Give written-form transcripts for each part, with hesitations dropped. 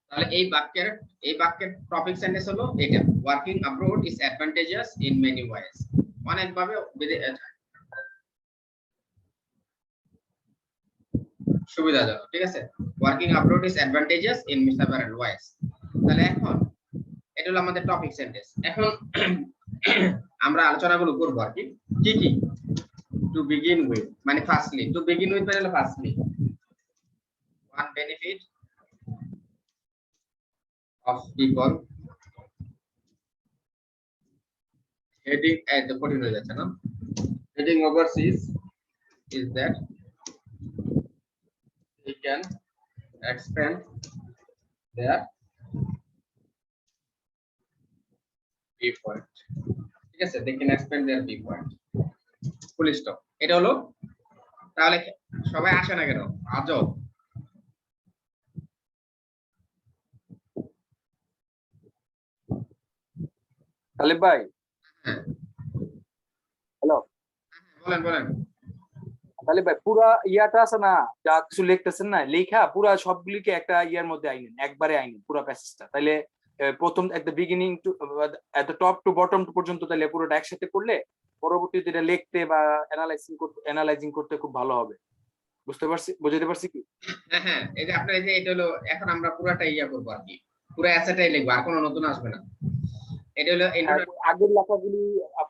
তাহলে এই বাক্যের টপিক সেন্টেন্স হলো এটা, working abroad is advantageous in many ways. অনেকভাবে সুবিধাজনক, ঠিক আছে। Working abroad is advantageous in several ways. তাহলে এখন এটা হলো আমাদের টপিক সেন্টেন্স। এখন আমরা আলোচনাগুলো করব আর কি কি টু বিগিন উইথ মানে ফার্স্টলি, টু বিগিন উইথ মানে firstly one benefit of people heading at the কঠিন হয়ে যাচ্ছে না, heading overseas is that they can expand their viewpoint, ঠিক আছে, they can expand their viewpoint, full stop. এটা হলো, তাহলে সবাই আসে না কেন আজও? তালিব ভাই, হ্যাঁ হ্যালো, বলেন বলেন। তালিব ভাই, পুরা ইয়াটা আছে না, যা কিছু লিখতেছেন না, লেখা পুরা সবগুলিকে একটা ইয়ার মধ্যে আইনেন, একবারে আইনেন পুরো প্যাসেজটা। তাইলে প্রথম at the beginning two at the top to bottom পর্যন্ত তাহলে পুরোটা একসাথে করলে পরবর্তীতে এটা লিখতে বা অ্যানালাইজিং করতে খুব ভালো হবে। বুঝতে পারছি, বুঝাতে পারছি কি? হ্যাঁ হ্যাঁ, এই যে আপনার এই যে এটা হলো, এখন আমরা পুরাটা ইয়া করবো আর কি, পুরো অ্যাসেটাই লিখবো, আর কোনো নতুন আসবে না। এটা হলো আগের লেখাগুলি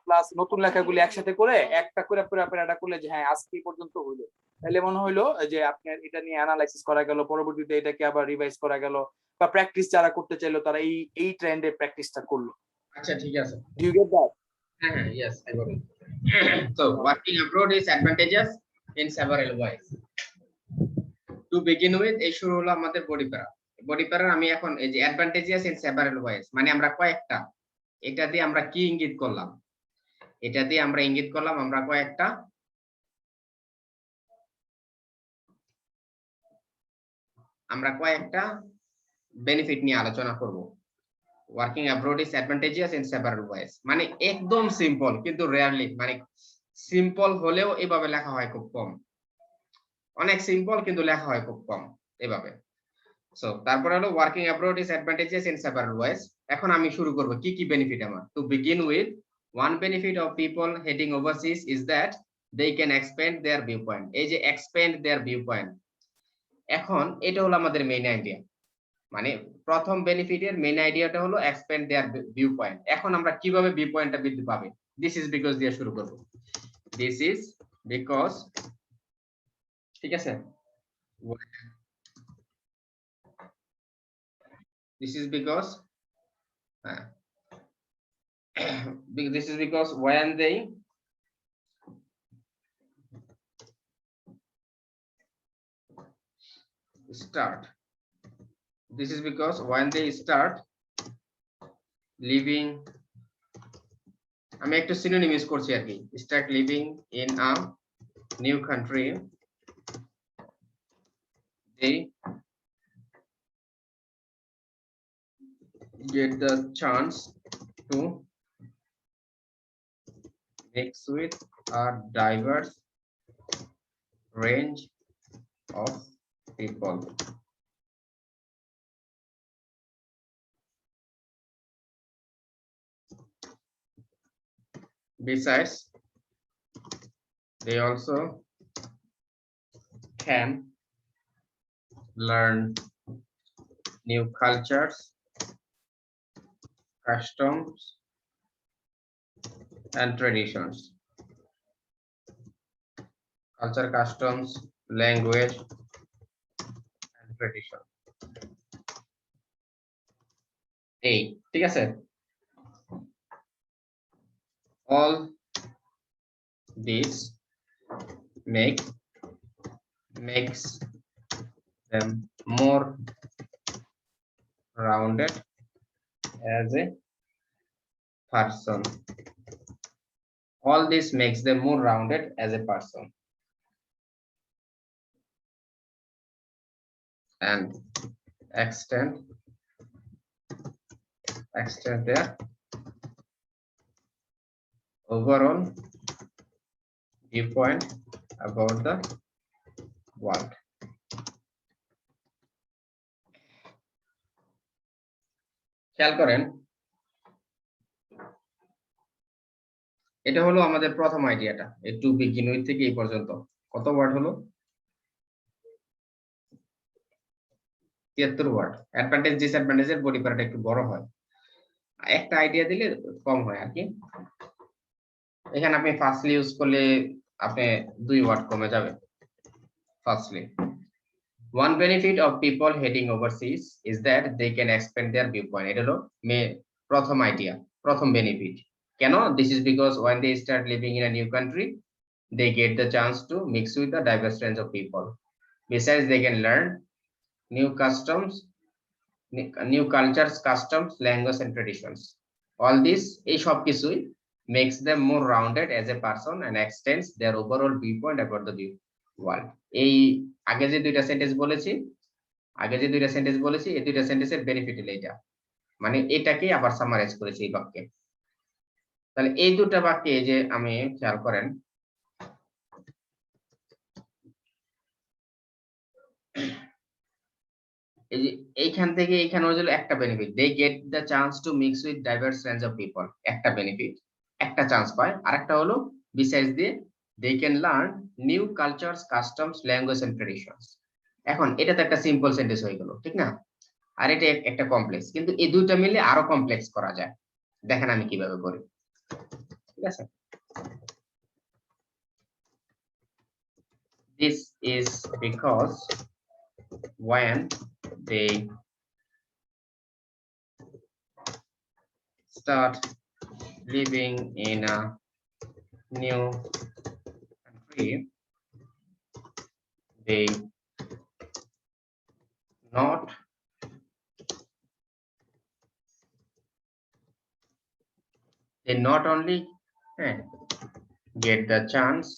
প্লাস নতুন লেখাগুলি একসাথে করে একটা করে এটা করলে যে হ্যাঁ আজকে পর্যন্ত হইলো, তাহলে মনে হইলো যে আপনার এটা নিয়ে অ্যানালাইসিস করা গেল, পরবর্তীতে এটাকে আবার রিভাইজ করা গেল, বা প্র্যাকটিস যারা করতে চাইলো তারা এই ট্রেন্ডে প্র্যাকটিসটা করলো। আচ্ছা ঠিক আছে। Do you get that? হ্যাঁ হ্যাঁ, yes I got it. So working abroad is advantageous in several ways. To begin with, এই শুরু হলো আমাদের বডি প্যারা। বডি প্যারার আমি এখন এই যে advantageous in several ways মানে আমরা কয়েকটা, এটা দিয়ে আমরা কি ইঙ্গিত করলাম, এটা দিয়ে আমরা ইঙ্গিত করলাম আমরা কয়েকটা বেনিফিট নিয়ে আলোচনা করব। Working abroad is advantageous in several ways মানে একদম সিম্পল, কিন্তু রেয়ারলি মানে সিম্পল হলেও এভাবে লেখা হয় খুব কম, অনেক সিম্পল কিন্তু লেখা হয় খুব কম এভাবে। সো তারপরে হলো working abroad is advantageous in several ways. এখন আমি শুরু করব কি কি বেনিফিট আমার। To begin with, one benefit of people heading overseas is that they can expand their view point. এই যে এক্সপ্যান্ড দেয়ার ভিউ পয়েন্ট, এখন এটা হলো আমাদের মেইন আইডিয়া, মানে প্রথম বেনিফিটের মেইন আইডিয়াটা হলো এক্সপ্যান্ড দেয়ার ভিউ পয়েন্ট। এখন আমরা কিভাবে ভিউ পয়েন্টটা বৃদ্ধি পাবে, দিস ইজ বিকজ দিয়ে শুরু করব। দিস ইজ বিকজ, ঠিক আছে, this is because this is because when they start, this is because when they start living, আমি একটু সিনোনিম ইউজ করছি আর কি, start living in a new country, they get the chance to mix with a diverse range of people. Besides, they also can learn new cultures, customs, and traditions. Culture, customs, language, and tradition. এই ঠিক আছে, all this makes them more rounded as a person. All this makes them more rounded as a person and extend their overall viewpoint about the world. খেয়াল করেন, এটা হলো আমাদের প্রথম আইডিয়াটা, এই টু বিগিন উইথ থেকে এই পর্যন্ত কত ওয়ার্ড হলো? 73 ওয়ার্ড। অ্যাডভান্টেজ ডিসঅ্যাডভান্টেজের বডি প্যারাটা একটু বড় হয়, একটা আইডিয়া দিলে কম হয় আর কি। এখানে আপনি ফার্স্টলি ইউজ করলে আপনি 2 ওয়ার্ড কমে যাবে। Firstly, one benefit of people heading overseas is that they can expand their viewpoint. এটা হলো প্রথম আইডিয়া, প্রথম বেনিফিট। কেন? This is because when they start living in a new country, they get the chance to mix with a diverse range of people. Besides, they can learn new customs, new cultures, customs, language and traditions. All this এই সব কিছুই makes them more rounded as a person and extends their overall viewpoint about the world. এই আগে যে দুইটা sentence বলেছি, এই দুইটা সেন্টেন্সের বেনিফিট হলো এটা, মানে এটাকে আবার সামারাইজ করেছি এই বাক্যে। তাহলে এই দুটো বাক্যে যে আমি খেয়াল করেন, এই যে এইখান থেকে এইখানে হলো একটা benefit, they get the chance to mix with diverse range of people, একটা বেনিফিট, একটা চান্স পায়। আরেকটা হলো বিসাইডস দিয়ে they can learn new cultures, customs, language and traditions. এখন এটা তো একটা সিম্পল সেন্টেন্স হয়ে গেল, ঠিক না? আর এটা একটা কমপ্লেক্স, কিন্তু এই দুইটা মিলে আরো কমপ্লেক্স করা যায়। দেখেন আমি কিভাবে করি, ঠিক আছে? This is because when they start living in a new country, they not only get the chance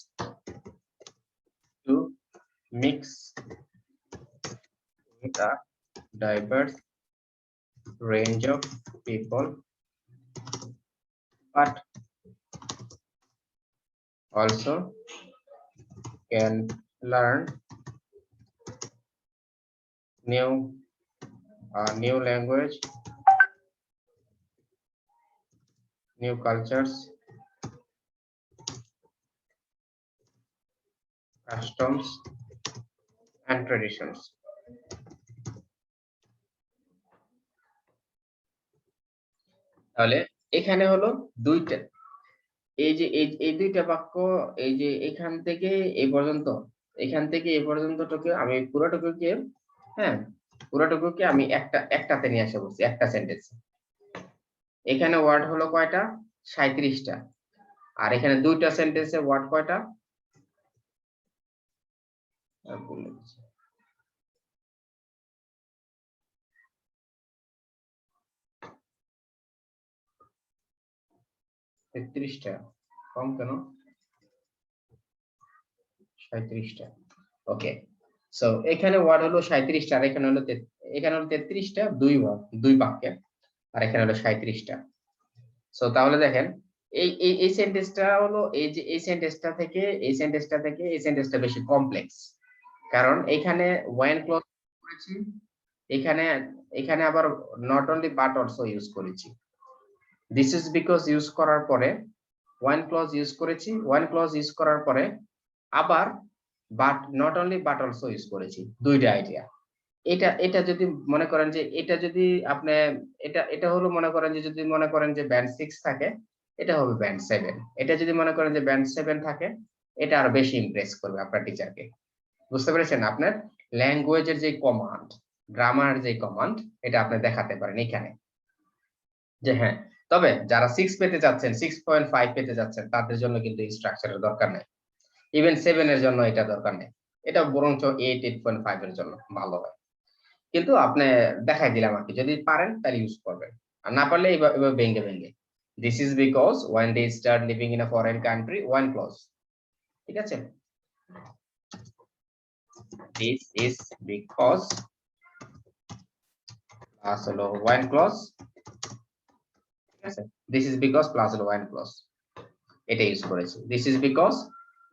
to mix with a diverse range of people, but also can learn new language, new cultures, customs and traditions. তাহলে এখানে হলো দুইটা, এই যে এই দুইটা বাক্য, এই যে এখান থেকে এই পর্যন্ত, এখান থেকে এই পর্যন্তটাকে আমি পুরোটুকুকে আমি একটাতে নিয়ে আসা বলছি, একটা সেন্টেন্স। এখানে ওয়ার্ড হলো কয়টা? 37টা। আর এখানে দুইটা সেন্টেন্সে ওয়ার্ড কয়টা? 33টা। কম কেন? 37টা। ওকে, সো এখানে ওয়ার্ড হলো 37টা, আর এখানে হলো 33টা, দুই বাক্যে, আর এখানে হলো 37টা। সো তাহলে দেখেন, এই সেন্টেন্সটা হলো, এই যে এই সেন্টেন্সটা থেকে এই সেন্টেন্সটা বেশি কমপ্লেক্স, কারণ এখানে ওয়েন ক্লজ করেছি, এখানে আবার not only but also use করেছি। দিস ইজ বিকজ ইউজ করার পরে ওয়েন ক্লজ ইউজ করেছি, ওয়েন ক্লজ ইউজ করার পরে আবার but, not only but also use করেছি, দুইটা আইডিয়া। এটা যদি মনে করেন যে এটা যদি আপনি এটা হলো মনে করেন যে, যদি মনে করেন যে ব্যান্ড 6 থাকে, এটা হবে ব্যান্ড 7। এটা যদি মনে করেন যে ব্যান্ড 7 থাকে, এটা আরো বেশি ইমপ্রেস করবে আপনার টিচারকে। বুঝতে পেরেছেন? আপনার ল্যাঙ্গুয়েজের যে কমান্ড, গ্রামার যে কমান্ড, এটা আপনি দেখাতে পারেন এখানে, যে হ্যাঁ। তবে যারা 6 পেতে যাচ্ছেন, 6.5 পেতে যাচ্ছেন, তাদের জন্য কিন্তু এই স্ট্রাকচারের দরকার নেই। ইভেন 7 এর জন্য এটা দরকার নেই, এটা বরঞ্চ 8.5 এর জন্য ভালো হয়। কিন্তু আপনি দেখাই দিলাম আর কি, যদি পারেন তাহলে ইউজ করবেন, আর না পারলে এভাবে ভেঙে। This is because when they start living in a foreign country, one clause, ঠিক আছে? This is because plus হলো one clause, ঠিক আছে? This is because plus হলো one clause, এটা ইউজ করেছি। This is because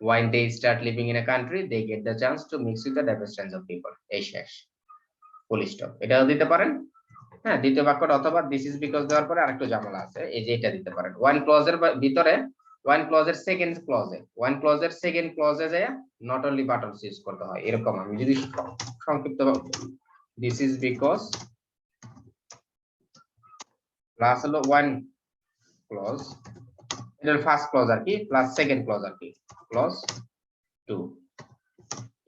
when they start living in a country, they get the chance to mix with the diverse range of people. এই শেষ, full stop. এটাও দিতে পারেন, হ্যাঁ, দ্বিতীয় বাক্যটা অথবা দিস ইজ বিকজ দেওয়ার পরে আরেকটু ঝামেলা আছে, এই যে এটা দিতে পারেন ওয়ান ক্লজের ভিতরে, ওয়ান ক্লজের সেকেন্ড ক্লজে যায় not only but also use করতে হয়। এরকম আমি যদি সংক্ষিপ্ত, দিস ইজ বিকজ প্লাস হলো ওয়ান ক্লজ, এটার ফার্স্ট ক্লজ আর কি, প্লাস সেকেন্ড ক্লজ আর কি, ক্লজ 2।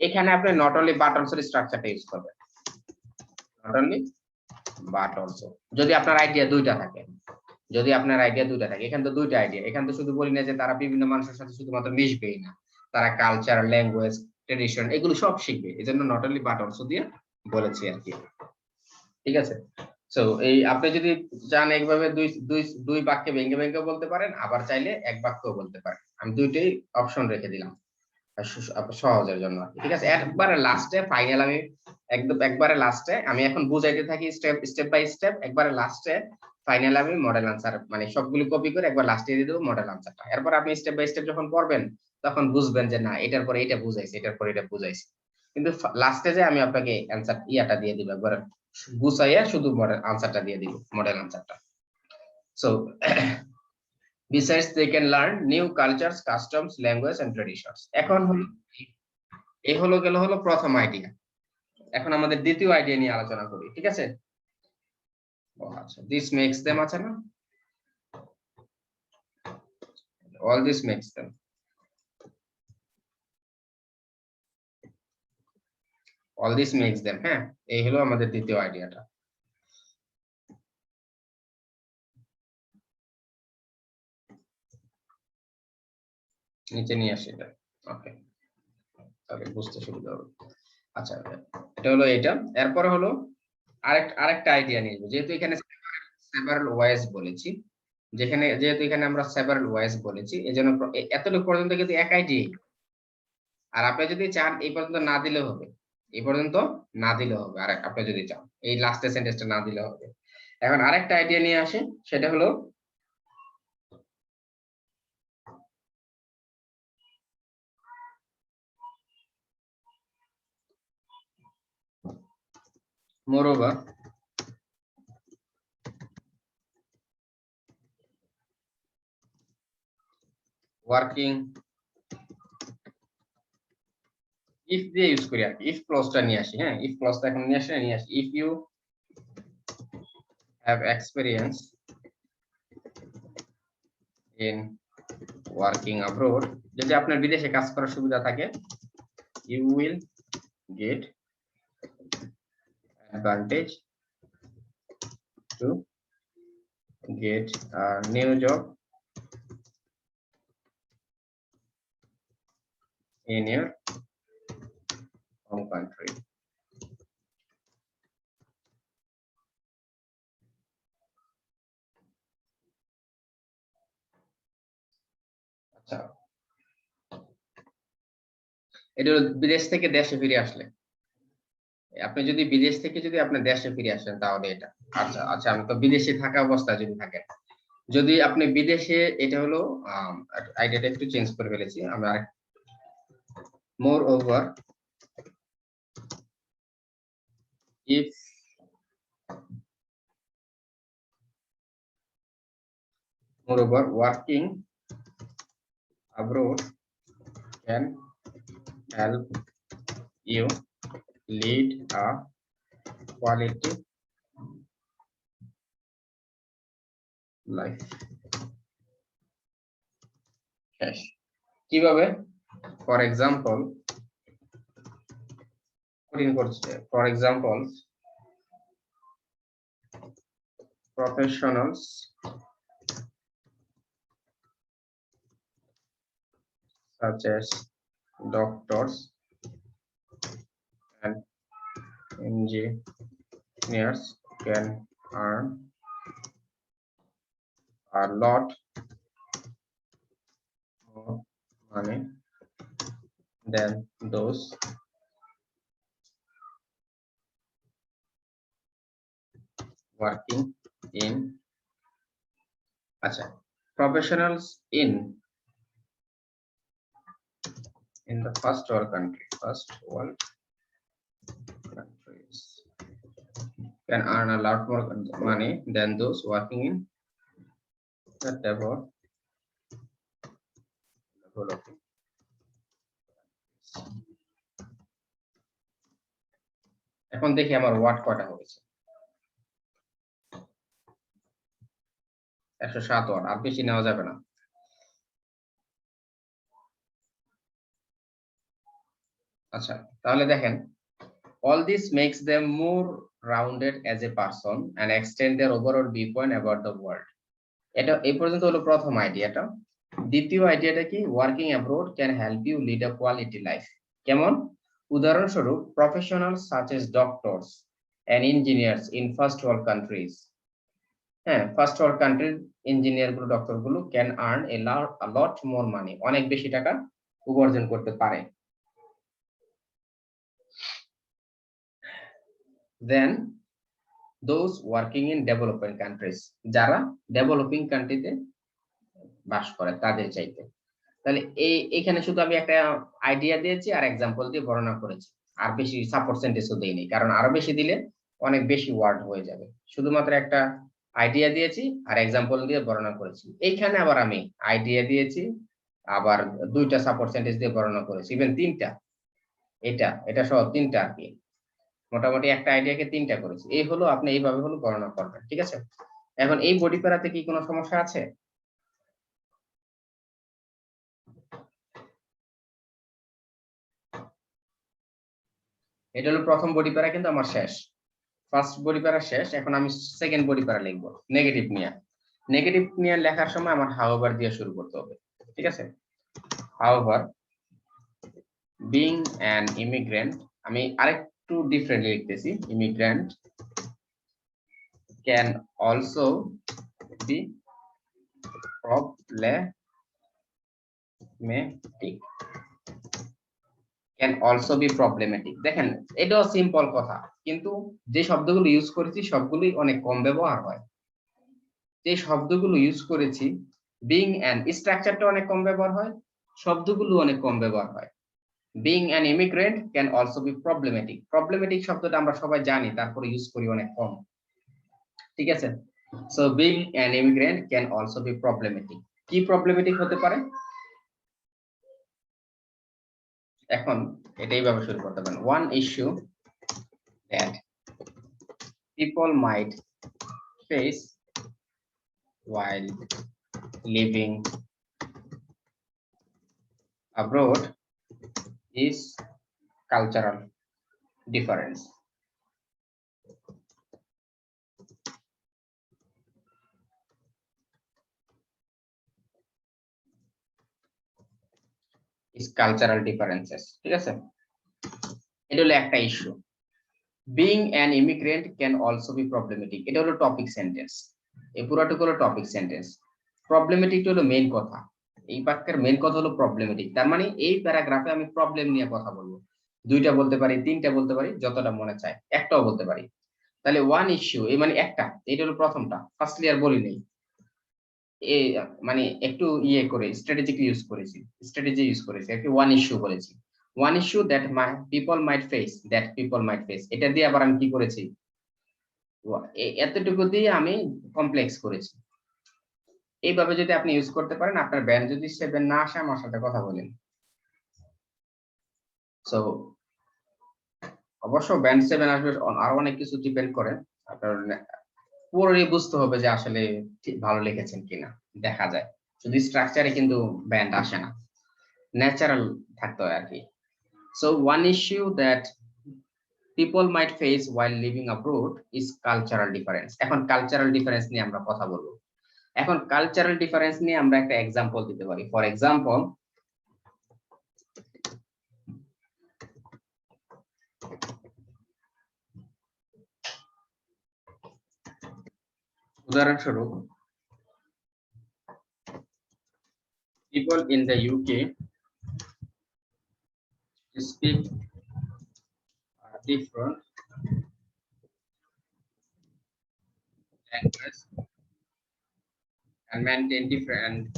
এখানে আপনি নট অনলি বাট অলসো স্ট্রাকচারটা ইউজ করবেন, নট অনলি বাট অলসো। যদি আপনার আইডিয়া দুইটা থাকে, এখানে তো দুইটা আইডিয়া, এখানে তো শুধু বলি না যে তারা বিভিন্ন মানুষের সাথে শুধুমাত্র মিশবেই না, তারা কালচার, ল্যাঙ্গুয়েজ, ট্রেডিশন এগুলো সব শিখবে, এই জন্য নট অনলি বাট অলসো দিয়ে বলেছি আর কি। ঠিক আছে, সো এই আপনি যদি চান একভাবে দুই বাক্যে ভেঙে বলতে পারেন, আবার চাইলে এক বাক্যও বলতে পারেন, আমি দুইটাই অপশন রেখে দিলাম সহজের জন্য। ঠিক আছে, একবারে লাস্টে ফাইনাল আমি একবারে লাস্টে আমি এখন বুঝাইতে থাকি স্টেপ বাই স্টেপ, একবারে লাস্টে ফাইনাল আমি মডেল আনসার মানে সবগুলো কপি করে একবার লাস্টে দিয়ে দেবো মডেল আনসারটা। এরপর আপনি স্টেপ বাই স্টেপ যখন পড়বেন তখন বুঝবেন যে না এটার পরে এটা বুঝাইছে, এটার পরে এটা বুঝাইছে, কিন্তু লাস্টে যে আমি আপনাকে অ্যানসার ইয়াটা দিয়ে দিব, একবার গুছাইয়া শুধু মডেল আনসারটা দিয়ে দিব, মডেল আনসারটা। So besides they can learn new cultures, customs, language and traditions। এখন হলো এই হলো প্রথম আইডিয়া, এখন আমাদের দ্বিতীয় আইডিয়া নিয়ে আলোচনা করি। ঠিক আছে, ও আচ্ছা, this makes them আছে না, all this makes them, all this makes them। হ্যাঁ, এই হলো আমাদের দ্বিতীয় আইডিয়াটা। নিচে নিয়ে আসি এটা, ওকে, তাহলে বুঝতে সুবিধা হবে। আচ্ছা, এটা হলো এটা। এরপরে হলো আরেকটা আইডিয়া নিয়ে, যেহেতু এখানে সেভারাল ওয়েজ বলেছি, যেহেতু এখানে আমরা সেভারাল ওয়েজ বলেছি, এজন্য এতটুকু পর্যন্ত কিন্তু এক আইডিয়া। আর আপনি যদি চান এই পর্যন্ত না দিলে হবে, এই পর্যন্ত না দিলে হবে, আর আপনি যদি চান এই লাস্টের সেন্টেন্সটা না দিলে হবে। এখন আরেকটা আইডিয়া নিয়ে আসে, সেটা হলো moreover working if দিয়ে ইউজ করি আর কি, if ক্লজটা নিয়ে আসি। হ্যাঁ, if ক্লজটা এখন নিয়ে আসি, if you have experience in working abroad, যদি আপনার বিদেশে কাজ করার সুবিধা থাকে, you will get advantage to get a new job in your home country। আচ্ছা, এটা হলো বিদেশ থেকে দেশে ফিরে আসলে, আপনি যদি বিদেশ থেকে যদি আপনি দেশে ফিরে আসেন তাহলে এটা। আচ্ছা আচ্ছা, আমি তো বিদেশে থাকা অবস্থায় যদি থাকেন, যদি আপনি বিদেশে, এটা হলো আইডিয়াটা একটু চেঞ্জ করে ফেলেছি আমি আরেক, moreover if working abroad can help you lead a quality life। শেষ। কিভাবে? For example professionals such as doctors and engineers can earn a lot more money than those working in professionals in the first world countries can earn a lot more money than those working in the developing. এখন দেখি আমার watt কয়টা হয়েছে 107 watt আর বেশি নেওয়া যাবে না আচ্ছা তাহলে দেখেন all this makes them more rounded as a person and extend their overall viewpoint about the world এটা এই পর্যন্ত হলো প্রথম আইডিয়াটা দ্বিতীয় আইডিয়াটা কি working abroad can help you lead a quality life কেমন উদাহরণস্বরূপ professionals such as doctors and engineers in first world countries হ্যাঁ ফার্স্ট ওয়ার্ল্ড কান্ট্রির ইঞ্জিনিয়ার গুলো ডক্টর গুলো can earn a lot more money অনেক বেশি টাকা উপার্জন করতে পারে then those working in developing countries যারা ডেভেলপিং কান্ট্রিতে বাস করে তাদের চাইতে তাহলে এখানে শুধু আমি একটা আইডিয়া দিয়েছি আর এক্সাম্পল দিয়ে বর্ণনা করেছি আর বেশি সাপোর্ট সেন্টেন্সও দেইনি কারণ আরো বেশি দিলে অনেক বেশি ওয়ার্ড হয়ে যাবে শুধুমাত্র একটা আইডিয়া দিয়েছি আর এক্সাম্পল দিয়ে বর্ণনা করেছি এইখানে আবার আমি আইডিয়া দিয়েছি আবার দুইটা সাপোর্ট সেন্টেন্স দিয়ে বর্ণনা করেছি ইভেন তিনটা এটা সহ তিনটা আর কি মোটামুটি একটা আইডিয়াকে তিনটা করেছি এই হলো আপনি এইভাবে হলো বর্ণনা করবেন ঠিক আছে এখন এই বডি প্যারাতে কি কোনো সমস্যা আছে এটা হলো প্রথম বডি প্যারা কিন্তু আমার শেষ ফার্স্ট বডি প্যারা শেষ এখন আমি সেকেন্ড বডি প্যারা লিখবো নেগেটিভ নিয়ে লেখার সময় আমার হাউএভার দিয়ে শুরু করতে হবে ঠিক আছে হাউএভার বিং অ্যান ইমিগ্রেন্ট আমি আরেকটু ডিফারেন্টলি লিখতেছি immigrant can also be problematic can also be problematic দেখেন এটাও সিম্পল কথা কিন্তু যে শব্দগুলো ইউজ করেছি সবগুলোই অনেক কম ব্যবহার হয় যে শব্দগুলো ইউজ করেছি being and স্ট্রাকচারটা অনেক কম ব্যবহার হয় শব্দগুলো অনেক কম ব্যবহার হয় being an immigrant can also be problematic শব্দটা আমরা সবাই জানি তারপরে ইউজ করি অনেক কম ঠিক আছে so being an immigrant can also be problematic কি problematic হতে পারে এখন এটাই ভাবে শুরু করতে পারেন one issue that people might face while living abroad is cultural difference is cultural differences ঠিক আছে এটা হলো একটা issue being an immigrant can also be problematic এটা হলো টপিক সেন্টেন্স এই পুরোটুকু হলো টপিক সেন্টেন্স প্রবলেমেটিক হলো মেইন কথা এই বাক্যের মেইন কথা হলো প্রবলেমেটিক তার মানে এই প্যারাগ্রাফে আমি প্রবলেম নিয়ে কথা বলবো দুইটা বলতে পারি তিনটা বলতে পারি যতটা মনে চায় একটাও বলতে পারি তাহলে ওয়ান ইস্যু এই মানে একটা এটা হলো প্রথমটা ফার্স্টলি আর বলি নেই এই মানে একটু ইয়ে করে স্ট্র্যাটেজিক ইউজ করেছি একটু ওয়ান ইস্যু বলেছি one issue that people might face এটা দিয়ে আবার আমি কি করেছি এতটুকু দিয়ে আমি কমপ্লেক্স করেছি এইভাবে যদি আপনি ইউজ করতে পারেন আপনার ব্যান্ড যদি 7 না আসে আমার সাথে কথা বলেন সো অবশ্য ব্যান্ড 7 আসবে আর অনেক কিছু ডিপেন্ড করে আপনার পুরোই বুঝতে হবে যে আসলে ভালো লিখেছেন কিনা দেখা যায় শুধু স্ট্রাকচারে কিন্তু ব্যান্ড আসে না ন্যাচারাল থাকতে হয় আর কি so one issue that people might face while living abroad is cultural difference এখন কালচারাল ডিফারেন্স নিয়ে আমরা কথা বলবো এখন কালচারাল ডিফারেন্স নিয়ে আমরা একটা এক্সাম্পল দিতে পারি ফর এক্সাম্পল উদাহরণস্বরূপ people in the UK speak different language and maintain different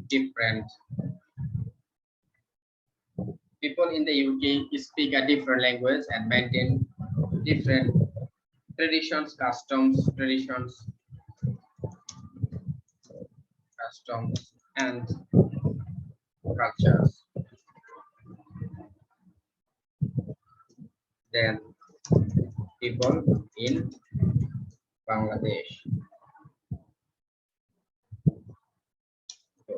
different people in the UK speak a different language and maintain different traditions, customs, and cultures than people in Bangladesh. So,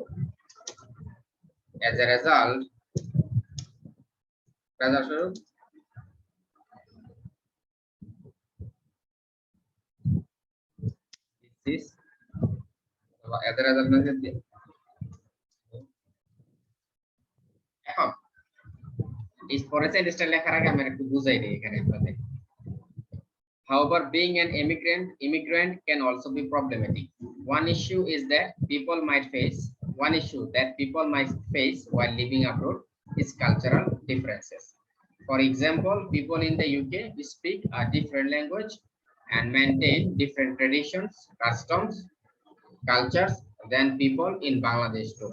as a result, this as a result এখন এই forest style লেখার আগে আমি একটু বুঝাই দিই এখানে আপনাদের। However, being an immigrant can also be problematic. One issue that people might face while living abroad is cultural differences. For example, people in the UK speak a different language and maintain different traditions, customs, cultures than people in Bangladesh too.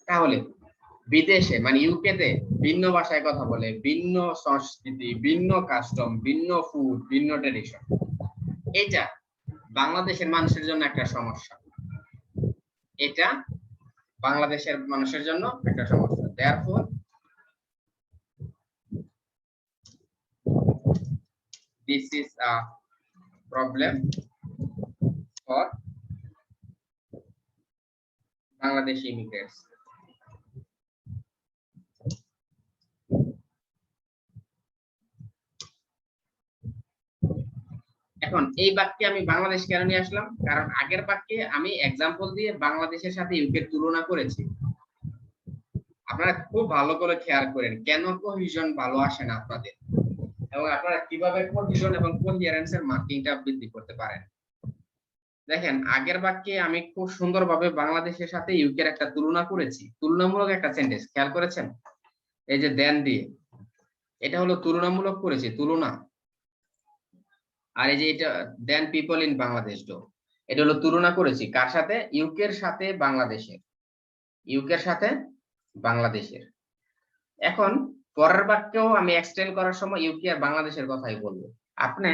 তাহলে বিদেশে মানে ইউকেতে ভিন্ন ভাষায় কথা বলে, ভিন্ন সংস্কৃতি, ভিন্ন কাস্টম, ভিন্ন ফুড, ভিন্ন ট্রেডিশন, এটা বাংলাদেশের মানুষের জন্য একটা সমস্যা। এটা বাংলাদেশের মানুষের জন্য একটা সমস্যা। Therefore, this is a problem for Bangladeshi immigrants. এখন এই বাক্যে আমি বাংলাদেশ কেন নিয়ে আসলাম, কারণ আগের বাক্যে আমি এক্সাম্পল দিয়ে বাংলাদেশের সাথে ইউকের তুলনা করেছি। আপনারা খুব ভালো করে খেয়াল করেন কেন কোহেশন ভালো আসে না আপনাদের, এবং আপনারা কিভাবে কোহেশন এবং কোহেরেন্সের মার্কিংটা বৃদ্ধি করতে পারেন। দেখেন আগের বাক্যে আমি খুব সুন্দরভাবে বাংলাদেশের সাথে ইউকের একটা তুলনা করেছি, তুলনামূলক একটা সেন্টেন্স, খেয়াল করেছেন? এই যে দেন দিয়ে, এটা হলো তুলনামূলক করেছি, তুলনা। আর এই যে এটা than people in Bangladesh do, এটা হলো তুলনা করেছি কার সাথে? ইউকের সাথে বাংলাদেশের, ইউকের সাথে বাংলাদেশের। এখন পরের বাক্যেও আমি এক্সটেন্ড করার সময় ইউকে আর বাংলাদেশের কথাই বলবো। আপনি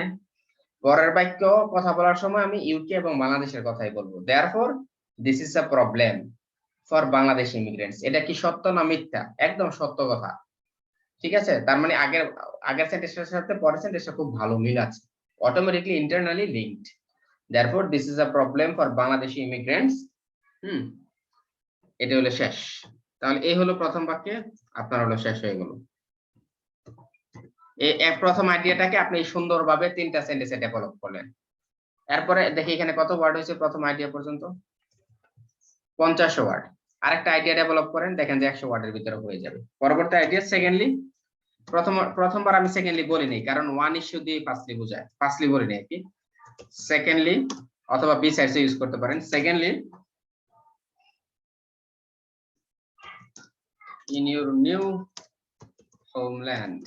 পরের বাক্য কথা বলার সময় আমি ইউকে এবং বাংলাদেশের কথাই বলবো। Therefore, this is a problem for Bangladeshi immigrants. এটা কি সত্য না মিথ্যা? একদম সত্য কথা। ঠিক আছে, তার মানে আগের সেন্টেন্সের সাথে পরের সেন্টেন্সটা খুব ভালো মিল আছে, automatically internally linked. Therefore, this is a problem for Bangladeshi immigrants. এটা হলো শেষ। তাহলে এই হলো প্রথম বাক্যে, আপনার হলো শেষ হয়ে গেল। এই প্রথম আইডিয়াটাকে আপনি সুন্দরভাবে তিনটা সেন্টেন্সে ডেভেলপ করলেন। এরপরে দেখি এখানে কত ওয়ার্ড হয়েছে প্রথম আইডিয়া পর্যন্ত, 50 ওয়ার্ড। আরেকটা আইডিয়া ডেভেলপ করেন, দেখেন যে 100 ওয়ার্ডের ভিতরে হয়ে যাবে। পরবর্তী আইডিয়া সেকেন্ডলি, প্রথমবার আমি সেকেন্ডলি বলিনি কারণ ওয়ান ইস্যু দিয়ে ফার্স্টলি বোঝায়, ফার্স্টলি বলিনি আর কি। সেকেন্ডলি অথবা বি সাইডে ইউজ করতে পারেন। Secondly, in your new homeland,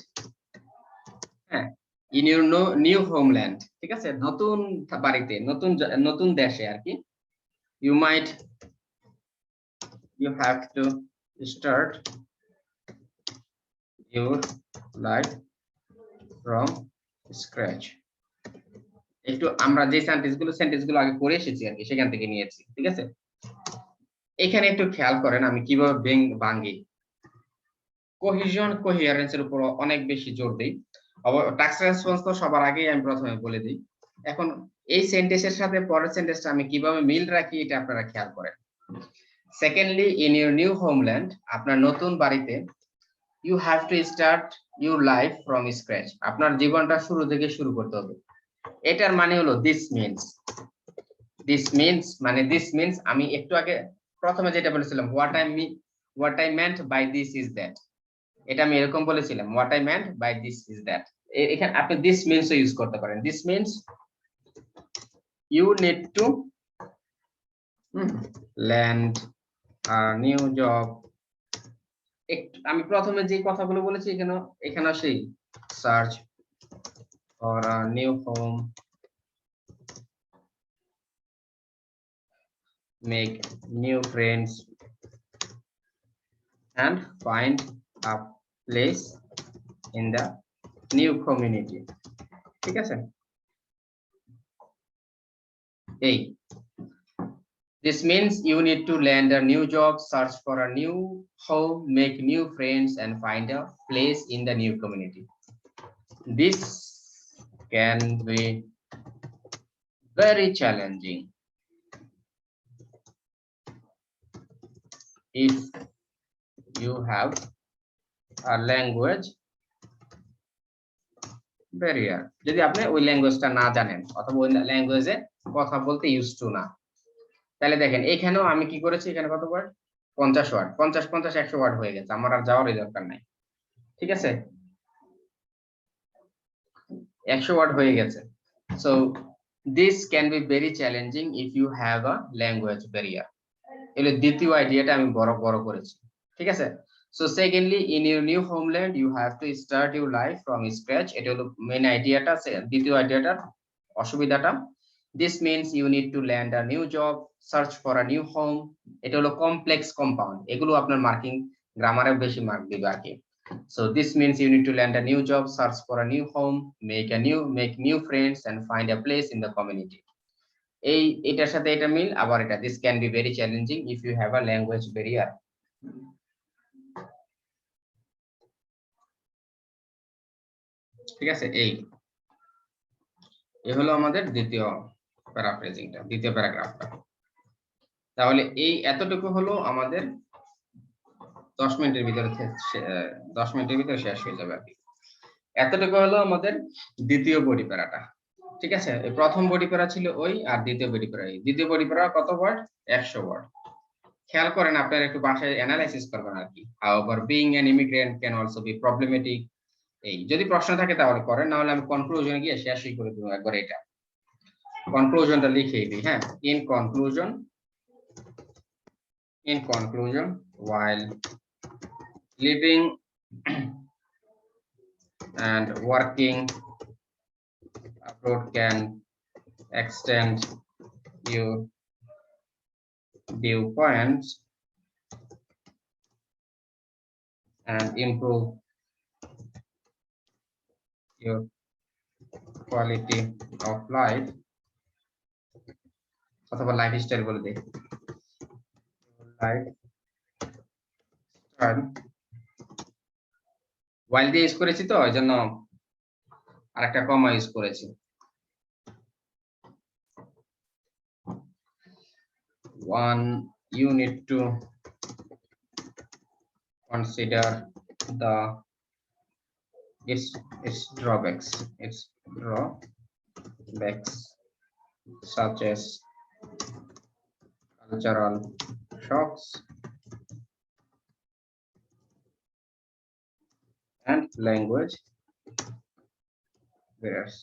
হ্যাঁ, in your new homeland, ঠিক আছে, নতুন বাড়িতে, নতুন দেশে আর কি, you have to start your life from scratch. একটু আমরা যে সেন্টেন্সগুলো আগে পড়ে এসেছি আর কি, সেখান থেকে নিয়েছি, ঠিক আছে। এখানে একটু খেয়াল করেন আমি কিভাবে ভাঙি। কোহেশন কোহেরেন্সের উপর অনেক বেশি জোর দেই। টাস্ক রেসপন্স তো সবার আগেই আমি প্রথমে বলে দিই। এখন এই সেন্টেন্সের সাথে পরের সেন্টেন্সটা আমি কিভাবে মিল রাখি এটা আপনারা খেয়াল করেন। Secondly, in your new homeland, আপনার নতুন বাড়িতে, you have to start your life from scratch, আপনার জীবনটা শুরু থেকে শুরু করতে হবে। এটার মানে হলো দিস মিন্স আমি একটু আগে প্রথমে যেটা বলেছিলাম, what I meant by this is that, এটা আমি এরকম বলেছিলাম, what I meant by this is that। এখানে আপনি this means ও ইউজ করতে পারেন। this means you need to land a new job। আমি প্রথমে যে কথাগুলো বলেছি এখানে সেই search for a new home, make new friends and find a place in the new community ঠিক আছে এই this means you need to land a new job, search for a new home, make new friends and find a place in the new community. This can be very challenging if you have a language barrier যদি আপনি ওই ল্যাঙ্গুয়েজটা না জানেন অথবা ওই ল্যাঙ্গুয়েজে কথা বলতে ইউজ টু না তাহলে দেখেন এখানেও আমি কি করেছি এখানে কত ওয়ার্ড 50 ওয়ার্ড 50 50 100 ওয়ার্ড হয়ে গেছে আমার আর যাওয়ারই দরকার নাই ঠিক আছে 100 ওয়ার্ড হয়ে গেছে so this can be very challenging if you have a language barrier এর দ্বিতীয় আইডিয়াটা আমি বড় করেছি ঠিক আছে so secondly in your new homeland you have to start your life from scratch এটা হলো মেইন আইডিয়াটা দ্বিতীয় আইডিয়াটার অসুবিধাটা this means you need to land a new job search for a new home এটা হলো কমপ্লেক্স কম্পাউন্ড এগুলো আপনার marking গ্রামারে বেশি মার্ক দিবে আর কি so this means you need to land a new job search for a new home make new friends and find a place in the community এই এটার সাথে এটা মিল আবার এটা this can be very challenging if you have a language barrier ঠিক আছে এই হলো আমাদের দ্বিতীয় প্যারাফ্রেজিংটা দ্বিতীয় প্যারাগ্রাফটা তাহলে এই এতটুকু হলো আমাদের 10 মিনিটের ভিতরে 10 মিনিটের ভিতরে শেষ হয়ে যাবে আর কি এতটুকু হলো আমাদের দ্বিতীয় বডি প্যারাটা ঠিক আছে এই প্রথম বডি প্যারা ছিল ওই আর দ্বিতীয় বডি প্যারা এই দ্বিতীয় বডি প্যারা কত ওয়ার্ড 100 ওয়ার্ড খেয়াল করেন আপনারা একটু বাসায় অ্যানালাইসিস করবেন আর কি however being an immigrant can also be problematic এই যদি প্রশ্ন থাকে তাহলে করেন না হলে আমি কনক্লুশনে গিয়ে শেষই করে দেব একবার এটা কনক্লুশনটা লিখেই দিই হ্যাঁ in conclusion while living and working abroad can extend your viewpoints and improve your quality of life অথবা লাইফস্টাইল বলে দেই লাইফস্টাইল while দিয়ে ইউজ করেছি তো এইজন্য আরেকটা কমা ইউজ করেছি one you need to consider the its drawbacks such as cultural shocks and language barriers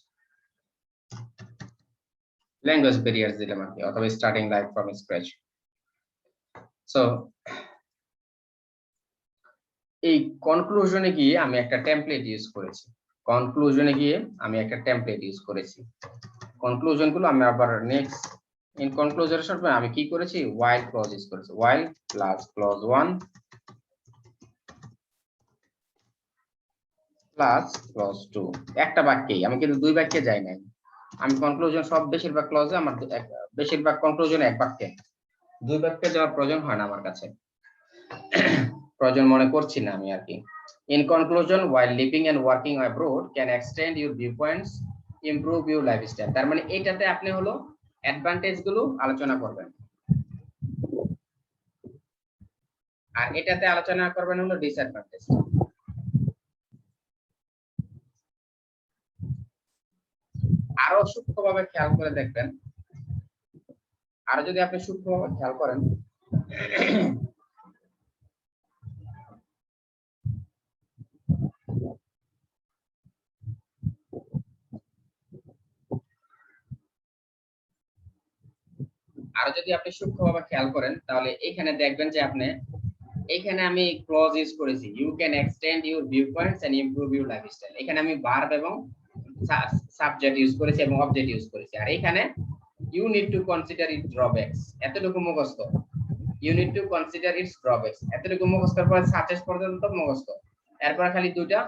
দিলাম আর কি অথবা starting life from scratch so এই কনক্লুশনে গিয়ে আমি একটা টেমপ্লেট ইউজ করেছি কনক্লুশন গুলো আমি আবার নেক্সট ইন কনক্লুশনের সময় আমি কি করেছি while ক্লজ ইউজ করেছি while plus clause 1 plus clause 2 একটা বাক্যেই আমি কিন্তু দুই বাক্যে যাই নাই আমি কনক্লুশন সব বেশিরভাগ ক্লজে আমার বেশিরভাগ কনক্লুশন এক বাক্যে দুই বাক্যে যাওয়ার প্রয়োজন হয় না আমার কাছে প্রয়োজন মনে করছি না আমি আর কি in conclusion while living and working abroad can extend your viewpoints improve your lifestyle তার মানে এটাতে আপনি হলো অ্যাডভান্টেজ গুলো আলোচনা করবেন আর এটাতে আলোচনা করবেন হলো ডিসঅ্যাডভান্টেজ আরো সূক্ষ্মভাবে খেয়াল করে দেখবেন আর যদি আপনি সূক্ষ্মভাবে খেয়াল করেন তাহলে এখানে দেখবেন যে আপনি এখানে আমি ক্লজ ইউজ করেছি you can extend your view points and improve your lifestyle এখানে আমি ভার্ব এবং সাবজেক্ট ইউজ করেছি এবং অবজেক্ট ইউজ করেছি আর এখানে you need to consider its drawbacks এতটুকু মুখস্থ you need to consider its drawbacks এতটুকু মুখস্থের পর সাজেস্ট পর্যন্ত মুখস্থ এরপর খালি দুইটা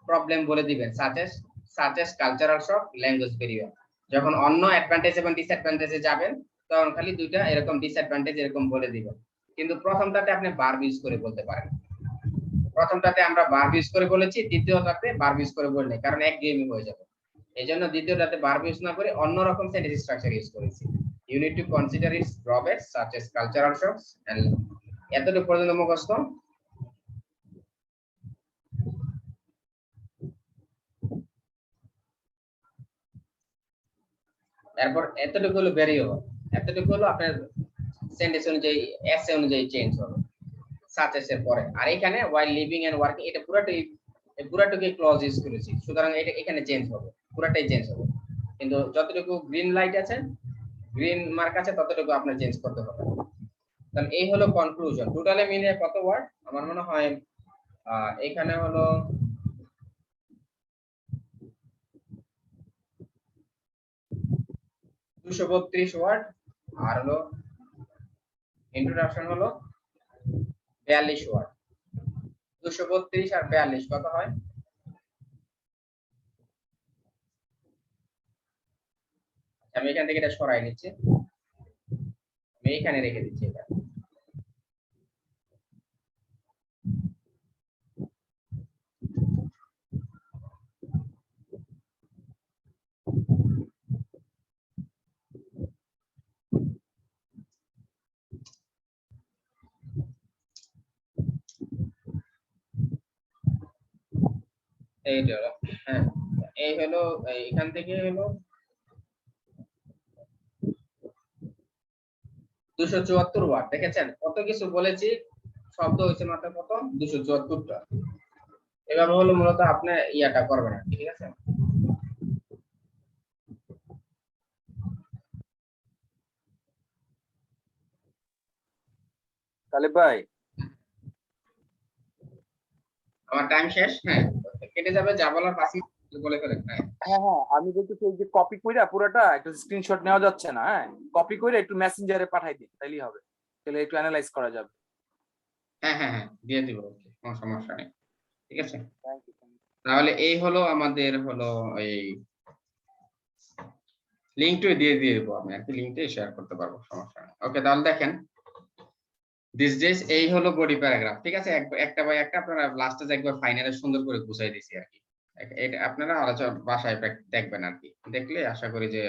প্রবলেম বলে দিবেন, such as কালচারাল শক, ল্যাঙ্গুয়েজ ব্যারিয়ার। যখন অন্য অ্যাডভান্টেজ এবং ডিসঅ্যাডভান্টেজে যাবেন তখন খালি দুইটা এরকম ডিসঅ্যাডভান্টেজ এরকম বলে দিবেন। কিন্তু প্রথমটাতে আপনি ভার্ব ইউজ করে বলতে পারেন। প্রথমটাতে আমরা ভার্ব ইউজ করে বলেছি, দ্বিতীয়টাতে ভার্ব ইউজ করে বললে কারণ এক গেমই হয়ে যাবে। এইজন্য দ্বিতীয়টাতে ভার্ব ইউজ না করে অন্যরকম সেন্টেন্স স্ট্রাকচার ইউজ করেছি। You need to consider its drawbacks such as cultural shocks and এতটুকু পর্যন্ত মুখস্থ। এরপর এতটুকু হলো ভেরিয়েবল, এতটুকু হলো আপনার সেন্টেন্স অনুযায়ী এসে অনুযায়ী চেঞ্জ হবে such as এর পরে। আর এখানে while living and working এটা পুরাটুকুই ক্লজ ইউজ করেছি, সুতরাং এটা এখানে চেঞ্জ হবে, পুরাটাই চেঞ্জ হবে। কিন্তু যতটুকু গ্রিন লাইট আছে, গ্রিন মার্ক আছে ততটুকু আপনার চেঞ্জ করতে হবে। তাহলে এই হলো কনক্লুশন। টোটালে মিলে কত ওয়ার্ড? আমার মনে হয় এখানে হলো 232 ওয়ার্ড, আর হলো ইন্ট্রোডাকশন হলো 42 ওয়ার্ড। 232 আর 42 কত হয়? আমি এখান থেকে এটা সরাই নিচ্ছি, আমি এখানে রেখে দিচ্ছি এটা। এইটা হলো, হ্যাঁ এই হলো, এখান থেকে হলো 274 ওয়ার্ড। দেখেছেন কত কিছু বলেছি, শব্দ হয়েছে মাত্র কত? 274টা। এভাবে হলো মূলত আপনি ইয়াটা করবেন আর কি, ঠিক আছে? তাহলে ভাই আমার টাইম শেষ, হ্যাঁ কেটে যাবে, যা বলার পাশে বলে ফেলেন। হ্যাঁ হ্যাঁ আমি বলতেছি এই যে কপি কইরা পুরোটা একটা স্ক্রিনশট নেওয়া যাচ্ছে না, হ্যাঁ কপি করে একটু মেসেঞ্জারে পাঠাই দিন তাইলেই হবে, তাহলে একটু অ্যানালাইজ করা যাবে। হ্যাঁ হ্যাঁ হ্যাঁ দিয়ে দিব, কোনো সমস্যা নেই, ঠিক আছে? Thank you. তাহলে এই হলো আমাদের হলো এই লিংকটা দিয়ে দেবো, আমি আর কি লিংকটা শেয়ার করতে পারবো, সমস্যা নেই। ওকে তাহলে দেখেন দিস ডেজ এই হলো বডি প্যারাগ্রাফ, ঠিক আছে? একটা বাই একটা আপনারা লাস্টে একবার ফাইনালে সুন্দর করে বুঝাই দিছি আর কি। এটা আপনারা আলোচনা বাসায় দেখবেন আর কি, দেখলে আশা করি যে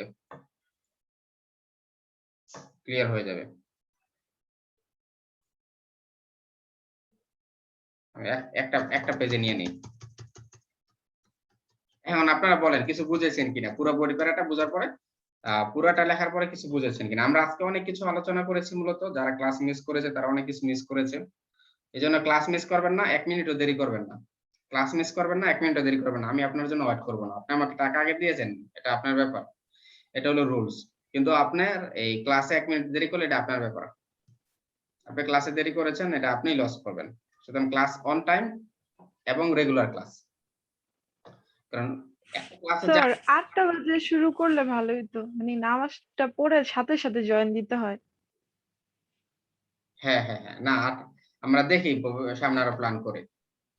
ক্লিয়ার হয়ে যাবে। আমি একটা পেজে নিয়ে নিই। এখন আপনারা বলেন কিছু বুঝেছেন কিনা, পুরো বডি প্যারাটা বোঝার পরে পুরাটা লেখার পরে কিছু বুঝেছেন কিনা। আমরা আজকে অনেক কিছু আলোচনা করেছি, মূলত যারা ক্লাস মিস করেছে তারা অনেক কিছু মিস করেছে। এজন্য ক্লাস মিস করবেন না, 1 মিনিটও দেরি করবেন না। ক্লাস মিস করবেন না, 1 মিনিটও দেরি করবেন না। আমি আপনার জন্য ওয়েট করব না। আপনি আমাকে টাকা আগে দিয়েছেন, এটা আপনার ব্যাপার, এটা হলো রুলস। কিন্তু আপনার এই ক্লাসে 1 মিনিট দেরি করলে এটা আপনার ব্যাপার। আপনি ক্লাসে দেরি করেছেন, এটা আপনিই লস করবেন। সুতরাং ক্লাস অন টাইম এবং রেগুলার ক্লাস, কারণ একটা ক্লাসে স্যার 8টা বাজে শুরু করলে ভালো হতো, মানে নামাজটা পড়ে সাথে সাথে জয়েন দিতে হয়। হ্যাঁ হ্যাঁ হ্যাঁ না আমরা দেখি সামনে আরো প্ল্যান করে,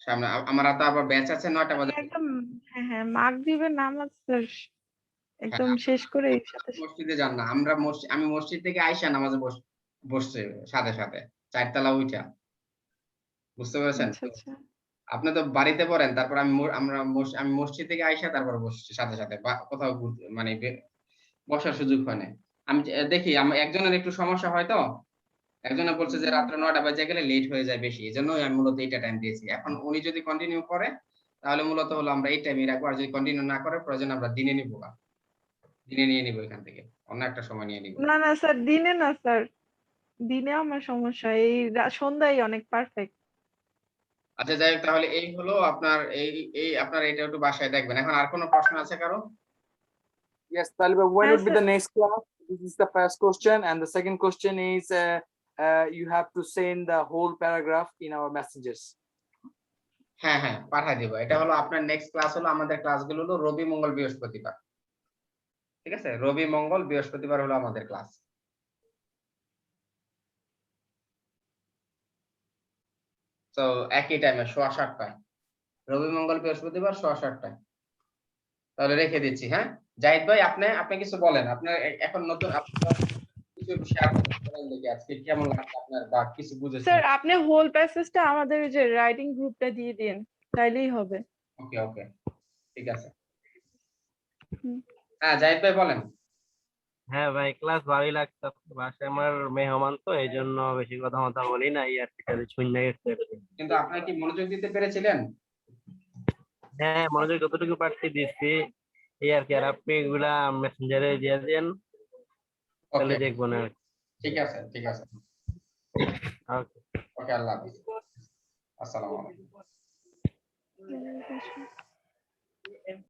সামনে আমার তো আবার ব্যাচ আছে 9টা মানে বাজে। একদম হ্যাঁ হ্যাঁ মাগরিবের নামাজ স্যার হ্যাঁ একদম শেষ করে সাথে সাথে। মসজিদে যান না, আমরা আমি মসজিদ থেকে আইসা নামাজে বসছে সাথে সাথে 4 তলা উঠা, বুঝতে পেরেছেন? আচ্ছা আচ্ছা আপনি তো বাড়িতে পড়েন, তারপর আমি মসজিদ থেকে আইসা তারপর বসছি সাথে সাথে, কোথাও মানে বসার সুযোগ হয় না। আমি দেখি একজনের একটু সমস্যা হয় তো, একজনে বলছে যে রাত্রে 9টা বাজে গেলে লেট হয়ে যায় বেশি, এজন্যই আমি মূলত এইটা টাইম দিয়েছি। এখন উনি যদি কন্টিনিউ করে তাহলে মূলত হলো আমরা এই টাইমে রাখবো, আর যদি কন্টিনিউ না করে প্রয়োজন আমরা দিনে নিবো, দিনে নিয়ে নিবো, এখান থেকে অন্য একটা সময় নিয়ে নিবো। না না স্যার দিনে না স্যার, দিনে আমার সমস্যা, এই সন্ধ্যায় অনেক পারফেক্ট। আচ্ছা যাই হোক, তাহলে এই হলো আপনার এই আপনার এটা একটু বাসায় দেখবেন। এখন আর কোনো প্রশ্ন আছে কারো? Yes, Taliba, when হ্যাঁ would be sir the next class? This is the first question, and the second question is you have to send the whole paragraph in our messages. হ্যাঁ হ্যাঁ পাঠাই দিব। এটা হলো আপনার নেক্সট ক্লাস, হলো আমাদের ক্লাসগুলো হলো রবি মঙ্গল বৃহস্পতিবার, ঠিক আছে? রবি মঙ্গল বৃহস্পতিবার হলো আমাদের ক্লাস। তো একই টাইমে 7:15 রবি মঙ্গল বৃহস্পতিবার 7:30টায়। তাহলে রেখে দিচ্ছি, হ্যাঁ। জাহিদ ভাই, আপনি কিছু বলেন, আপনার এখন নতুন আপনার কিছু শেয়ার করেন দেখি আজকে কেমন লাগছে আপনার বা কিছু বুঝেছেন। স্যার আপনি হোল প্যাসেজটা আমাদের ওই যে রাইটিং গ্রুপটা দিয়ে দিন, তাইলেই হবে। ওকে ওকে, ঠিক আছে। হুম। হ্যাঁ জাহিদ ভাই বলেন। হ্যাঁ ভাই, ক্লাস ভালোই লাগতো। বাসায় আমার মেহমান তো, এই জন্য বেশি কথা মতো বলি না, ইয়ার থেকে শূন্য গেছে। কিন্তু আপনারা কি মনোযোগ দিতে পেরেছিলেন? হ্যাঁ, মনোযোগ যতটুকু পারছি দিচ্ছি, এই আর কি। আর আপনি এগুলা মেসেঞ্জারে দিয়ে দেন, তাহলে ওকে, দেখবো না। ঠিক আছে ঠিক আছে। ওকে। ওকে, আল্লাহ হাফিজ, আসসালামু আলাইকুম।